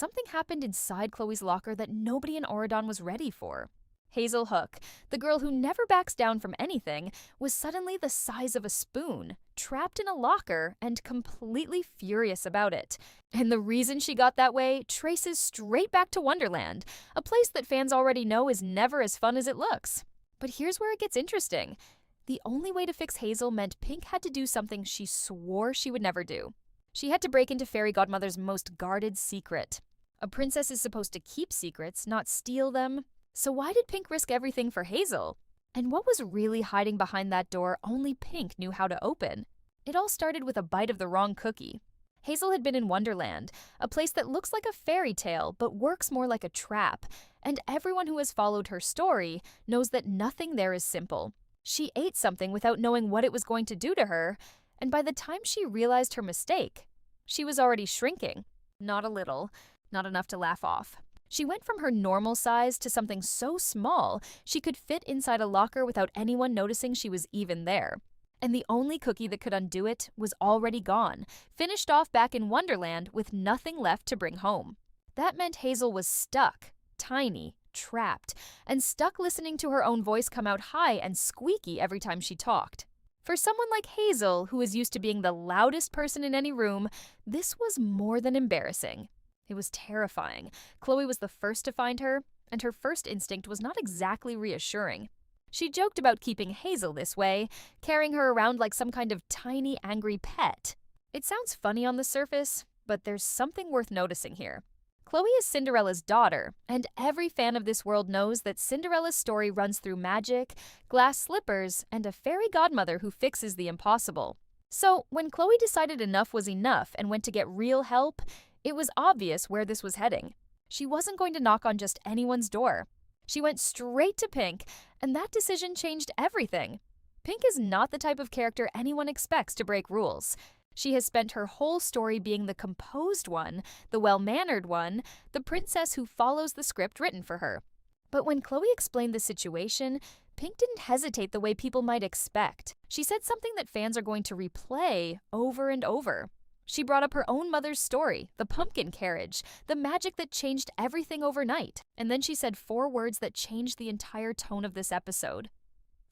something happened inside Chloe's locker that nobody in Auradon was ready for. Hazel Hook, the girl who never backs down from anything, was suddenly the size of a spoon, trapped in a locker, and completely furious about it. And the reason she got that way traces straight back to Wonderland, a place that fans already know is never as fun as it looks. But here's where it gets interesting. The only way to fix Hazel meant Pink had to do something she swore she would never do. She had to break into Fairy Godmother's most guarded secret. A princess is supposed to keep secrets, not steal them. So why did Pink risk everything for Hazel? And what was really hiding behind that door only Pink knew how to open? It all started with a bite of the wrong cookie. Hazel had been in Wonderland, a place that looks like a fairy tale but works more like a trap, and everyone who has followed her story knows that nothing there is simple. She ate something without knowing what it was going to do to her, and by the time she realized her mistake, she was already shrinking. Not a little, not enough to laugh off. She went from her normal size to something so small she could fit inside a locker without anyone noticing she was even there. And the only cookie that could undo it was already gone, finished off back in Wonderland with nothing left to bring home. That meant Hazel was stuck, tiny, trapped, and stuck listening to her own voice come out high and squeaky every time she talked. For someone like Hazel, who is used to being the loudest person in any room, this was more than embarrassing. It was terrifying. Chloe was the first to find her, and her first instinct was not exactly reassuring. She joked about keeping Hazel this way, carrying her around like some kind of tiny, angry pet. It sounds funny on the surface, but there's something worth noticing here. Chloe is Cinderella's daughter, and every fan of this world knows that Cinderella's story runs through magic, glass slippers, and a fairy godmother who fixes the impossible. So, when Chloe decided enough was enough and went to get real help, it was obvious where this was heading. She wasn't going to knock on just anyone's door. She went straight to Pink, and that decision changed everything. Pink is not the type of character anyone expects to break rules. She has spent her whole story being the composed one, the well-mannered one, the princess who follows the script written for her. But when Chloe explained the situation, Pink didn't hesitate the way people might expect. She said something that fans are going to replay over and over. She brought up her own mother's story, the pumpkin carriage, the magic that changed everything overnight. And then she said 4 words that changed the entire tone of this episode.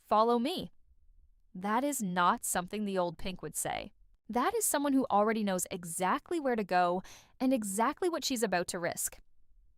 Follow me. That is not something the old Pink would say. That is someone who already knows exactly where to go and exactly what she's about to risk.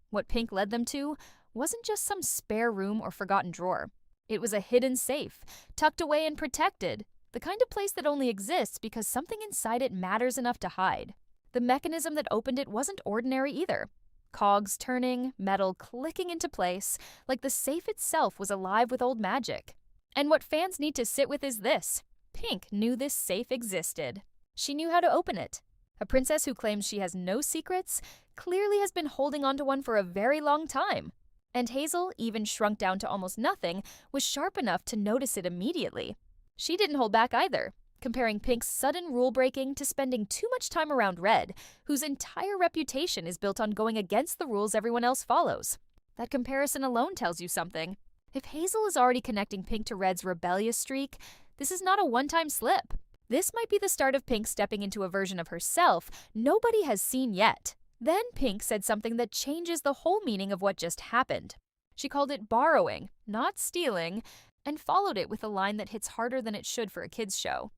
What Pink led them to wasn't just some spare room or forgotten drawer. It was a hidden safe, tucked away and protected, the kind of place that only exists because something inside it matters enough to hide. The mechanism that opened it wasn't ordinary either. Cogs turning, metal clicking into place, like the safe itself was alive with old magic. And what fans need to sit with is this. Pink knew this safe existed. She knew how to open it. A princess who claims she has no secrets clearly has been holding onto one for a very long time. And Hazel, even shrunk down to almost nothing, was sharp enough to notice it immediately. She didn't hold back either, comparing Pink's sudden rule-breaking to spending too much time around Red, whose entire reputation is built on going against the rules everyone else follows. That comparison alone tells you something. If Hazel is already connecting Pink to Red's rebellious streak, this is not a one-time slip. This might be the start of Pink stepping into a version of herself nobody has seen yet. Then Pink said something that changes the whole meaning of what just happened. She called it borrowing, not stealing, and followed it with a line that hits harder than it should for a kids' show.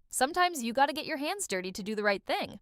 Sometimes you gotta get your hands dirty to do the right thing.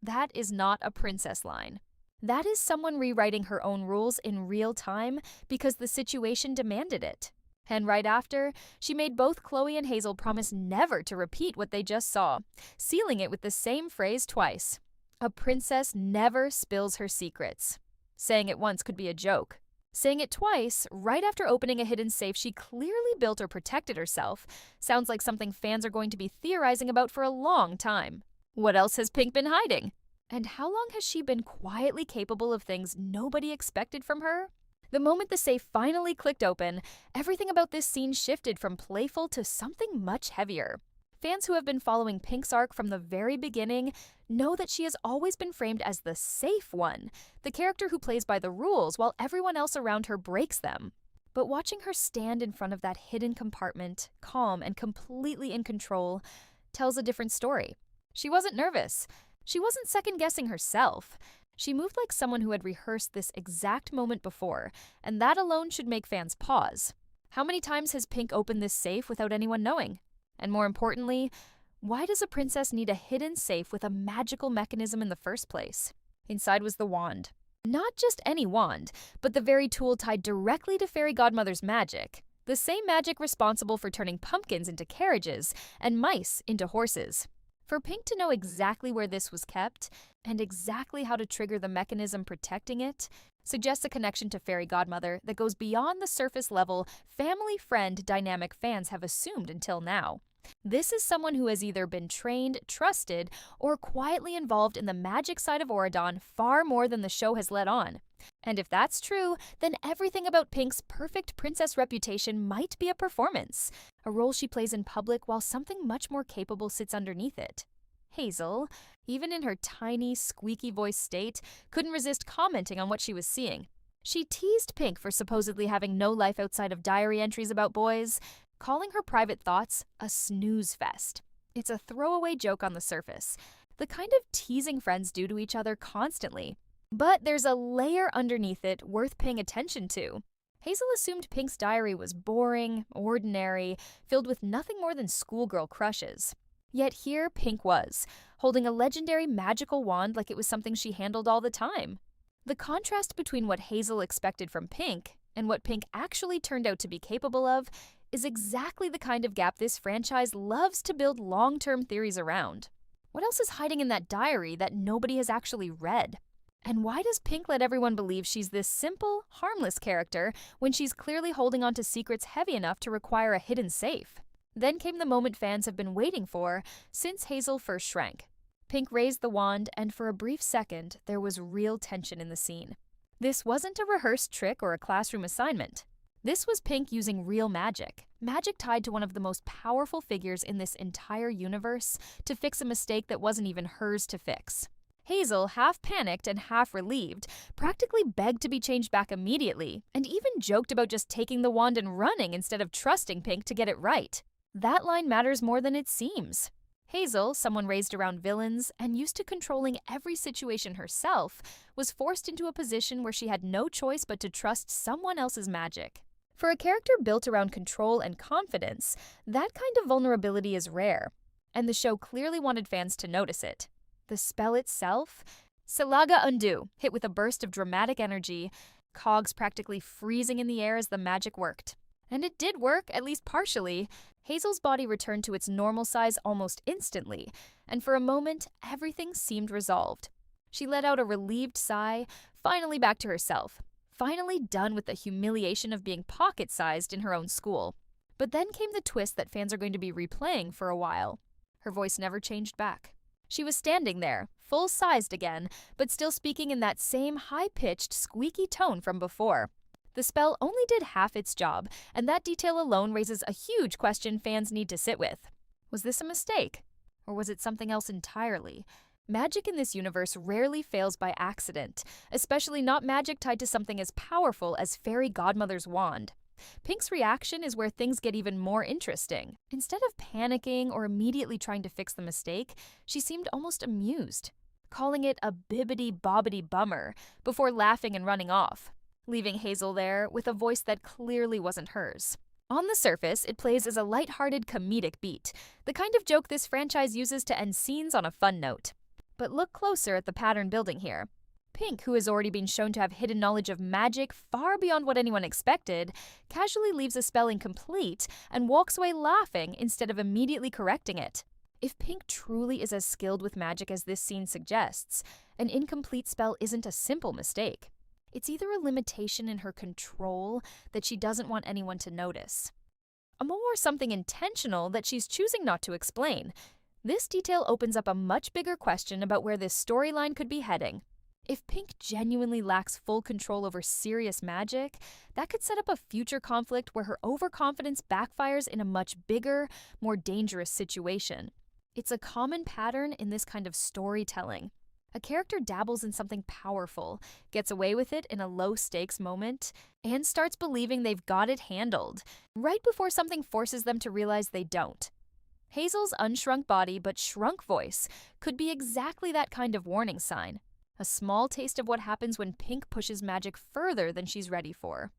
That is not a princess line. That is someone rewriting her own rules in real time because the situation demanded it. And right after, she made both Chloe and Hazel promise never to repeat what they just saw, sealing it with the same phrase twice. A princess never spills her secrets. Saying it once could be a joke. Saying it twice, right after opening a hidden safe she clearly built or protected herself, sounds like something fans are going to be theorizing about for a long time. What else has Pink been hiding? And how long has she been quietly capable of things nobody expected from her? The moment the safe finally clicked open, everything about this scene shifted from playful to something much heavier. Fans who have been following Pink's arc from the very beginning know that she has always been framed as the safe one, the character who plays by the rules while everyone else around her breaks them. But watching her stand in front of that hidden compartment, calm and completely in control, tells a different story. She wasn't nervous. She wasn't second-guessing herself. She moved like someone who had rehearsed this exact moment before, and that alone should make fans pause. How many times has Pink opened this safe without anyone knowing? And more importantly, why does a princess need a hidden safe with a magical mechanism in the first place? Inside was the wand. Not just any wand, but the very tool tied directly to Fairy Godmother's magic. The same magic responsible for turning pumpkins into carriages and mice into horses. For Pink to know exactly where this was kept, and exactly how to trigger the mechanism protecting it, suggests a connection to Fairy Godmother that goes beyond the surface level family-friend dynamic fans have assumed until now. This is someone who has either been trained, trusted, or quietly involved in the magic side of Auradon far more than the show has let on. And if that's true, then everything about Pink's perfect princess reputation might be a performance, a role she plays in public while something much more capable sits underneath it. Hazel, even in her tiny, squeaky voice state, couldn't resist commenting on what she was seeing. She teased Pink for supposedly having no life outside of diary entries about boys, calling her private thoughts a snooze fest. It's a throwaway joke on the surface, the kind of teasing friends do to each other constantly. But there's a layer underneath it worth paying attention to. Hazel assumed Pink's diary was boring, ordinary, filled with nothing more than schoolgirl crushes. Yet here Pink was, holding a legendary magical wand like it was something she handled all the time. The contrast between what Hazel expected from Pink and what Pink actually turned out to be capable of is exactly the kind of gap this franchise loves to build long-term theories around. What else is hiding in that diary that nobody has actually read? And why does Pink let everyone believe she's this simple, harmless character when she's clearly holding on to secrets heavy enough to require a hidden safe? Then came the moment fans have been waiting for since Hazel first shrank. Pink raised the wand, and for a brief second, there was real tension in the scene. This wasn't a rehearsed trick or a classroom assignment. This was Pink using real magic, magic tied to one of the most powerful figures in this entire universe to fix a mistake that wasn't even hers to fix. Hazel, half panicked and half relieved, practically begged to be changed back immediately, and even joked about just taking the wand and running instead of trusting Pink to get it right. That line matters more than it seems. Hazel, someone raised around villains and used to controlling every situation herself, was forced into a position where she had no choice but to trust someone else's magic. For a character built around control and confidence, that kind of vulnerability is rare, and the show clearly wanted fans to notice it. The spell itself? Selaga Undo, hit with a burst of dramatic energy, cogs practically freezing in the air as the magic worked. And it did work, at least partially. Hazel's body returned to its normal size almost instantly, and for a moment, everything seemed resolved. She let out a relieved sigh, finally back to herself. Finally done with the humiliation of being pocket-sized in her own school. But then came the twist that fans are going to be replaying for a while. Her voice never changed back. She was standing there, full-sized again, but still speaking in that same high-pitched, squeaky tone from before. The spell only did half its job, and that detail alone raises a huge question fans need to sit with. Was this a mistake? Or was it something else entirely? Magic in this universe rarely fails by accident, especially not magic tied to something as powerful as Fairy Godmother's wand. Pink's reaction is where things get even more interesting. Instead of panicking or immediately trying to fix the mistake, she seemed almost amused, calling it a bibbidi-bobbidi bummer before laughing and running off, leaving Hazel there with a voice that clearly wasn't hers. On the surface, it plays as a lighthearted comedic beat, the kind of joke this franchise uses to end scenes on a fun note. But look closer at the pattern building here. Pink, who has already been shown to have hidden knowledge of magic far beyond what anyone expected, casually leaves a spell incomplete and walks away laughing instead of immediately correcting it. If Pink truly is as skilled with magic as this scene suggests, an incomplete spell isn't a simple mistake. It's either a limitation in her control that she doesn't want anyone to notice, or something intentional that she's choosing not to explain. This detail opens up a much bigger question about where this storyline could be heading. If Pink genuinely lacks full control over serious magic, that could set up a future conflict where her overconfidence backfires in a much bigger, more dangerous situation. It's a common pattern in this kind of storytelling. A character dabbles in something powerful, gets away with it in a low-stakes moment, and starts believing they've got it handled, right before something forces them to realize they don't. Hazel's unshrunk body but shrunk voice could be exactly that kind of warning sign. a small taste of what happens when Pink pushes magic further than she's ready for.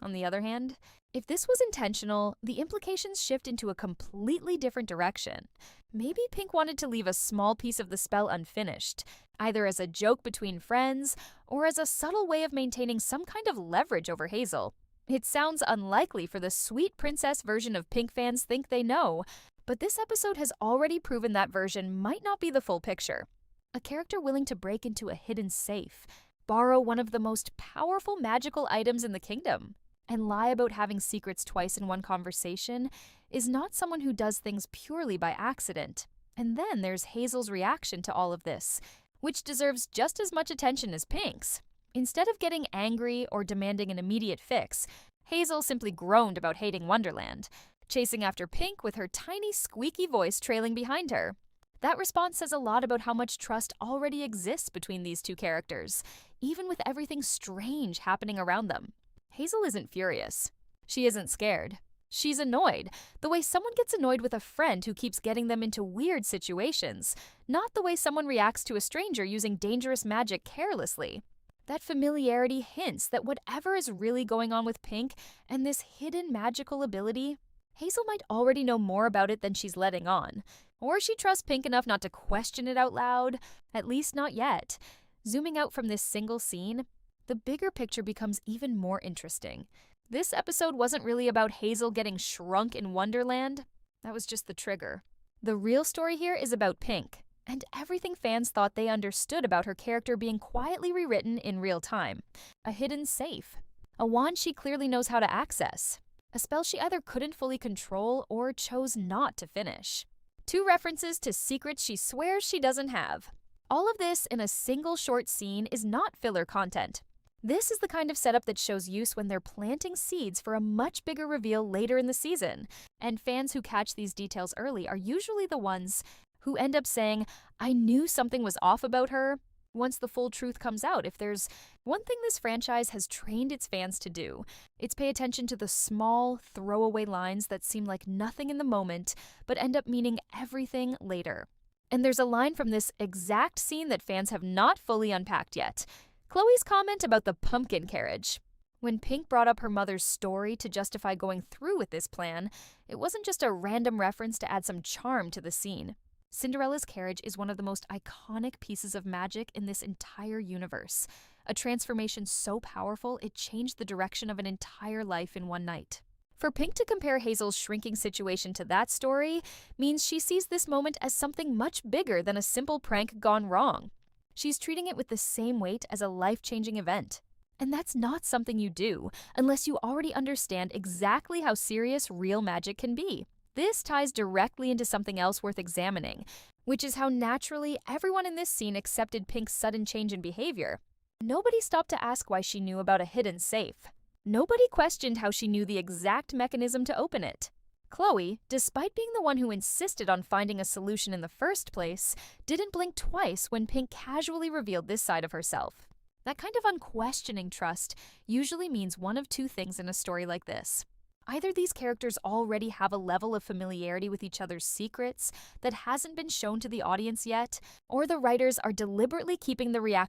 On the other hand, if this was intentional, the implications shift into a completely different direction. Maybe Pink wanted to leave a small piece of the spell unfinished, either as a joke between friends or as a subtle way of maintaining some kind of leverage over Hazel. It sounds unlikely for the sweet princess version of Pink fans think they know, but this episode has already proven that version might not be the full picture. A character willing to break into a hidden safe, borrow one of the most powerful magical items in the kingdom, and lie about having secrets twice in one conversation is not someone who does things purely by accident. And then there's Hazel's reaction to all of this, which deserves just as much attention as Pink's. Instead of getting angry or demanding an immediate fix, Hazel simply groaned about hating Wonderland, chasing after Pink with her tiny squeaky voice trailing behind her. That response says a lot about how much trust already exists between these two characters, even with everything strange happening around them. Hazel isn't furious. She isn't scared. She's annoyed, the way someone gets annoyed with a friend who keeps getting them into weird situations, not the way someone reacts to a stranger using dangerous magic carelessly. That familiarity hints that whatever is really going on with Pink and this hidden magical ability, Hazel might already know more about it than she's letting on. Or she trusts Pink enough not to question it out loud, at least not yet. Zooming out from this single scene, the bigger picture becomes even more interesting. This episode wasn't really about Hazel getting shrunk in Wonderland. That was just the trigger. The real story here is about Pink, and everything fans thought they understood about her character being quietly rewritten in real time. A hidden safe. A wand she clearly knows how to access. A spell she either couldn't fully control or chose not to finish. 2 references to secrets she swears she doesn't have. All of this in a single short scene is not filler content. This is the kind of setup that shows use when they're planting seeds for a much bigger reveal later in the season, and fans who catch these details early are usually the ones who end up saying, "I knew something was off about her," once the full truth comes out. If there's one thing this franchise has trained its fans to do, it's pay attention to the small, throwaway lines that seem like nothing in the moment, but end up meaning everything later. And there's a line from this exact scene that fans have not fully unpacked yet. Chloe's comment about the pumpkin carriage. When Pink brought up her mother's story to justify going through with this plan, it wasn't just a random reference to add some charm to the scene. Cinderella's carriage is one of the most iconic pieces of magic in this entire universe. A transformation so powerful, it changed the direction of an entire life in one night. For Pink to compare Hazel's shrinking situation to that story means she sees this moment as something much bigger than a simple prank gone wrong. She's treating it with the same weight as a life-changing event. And that's not something you do unless you already understand exactly how serious real magic can be. This ties directly into something else worth examining, which is how naturally everyone in this scene accepted Pink's sudden change in behavior. Nobody stopped to ask why she knew about a hidden safe. Nobody questioned how she knew the exact mechanism to open it. Chloe, despite being the one who insisted on finding a solution in the first place, didn't blink twice when Pink casually revealed this side of herself. That kind of unquestioning trust usually means one of 2 things in a story like this. Either these characters already have a level of familiarity with each other's secrets that hasn't been shown to the audience yet, or the writers are deliberately keeping the reactor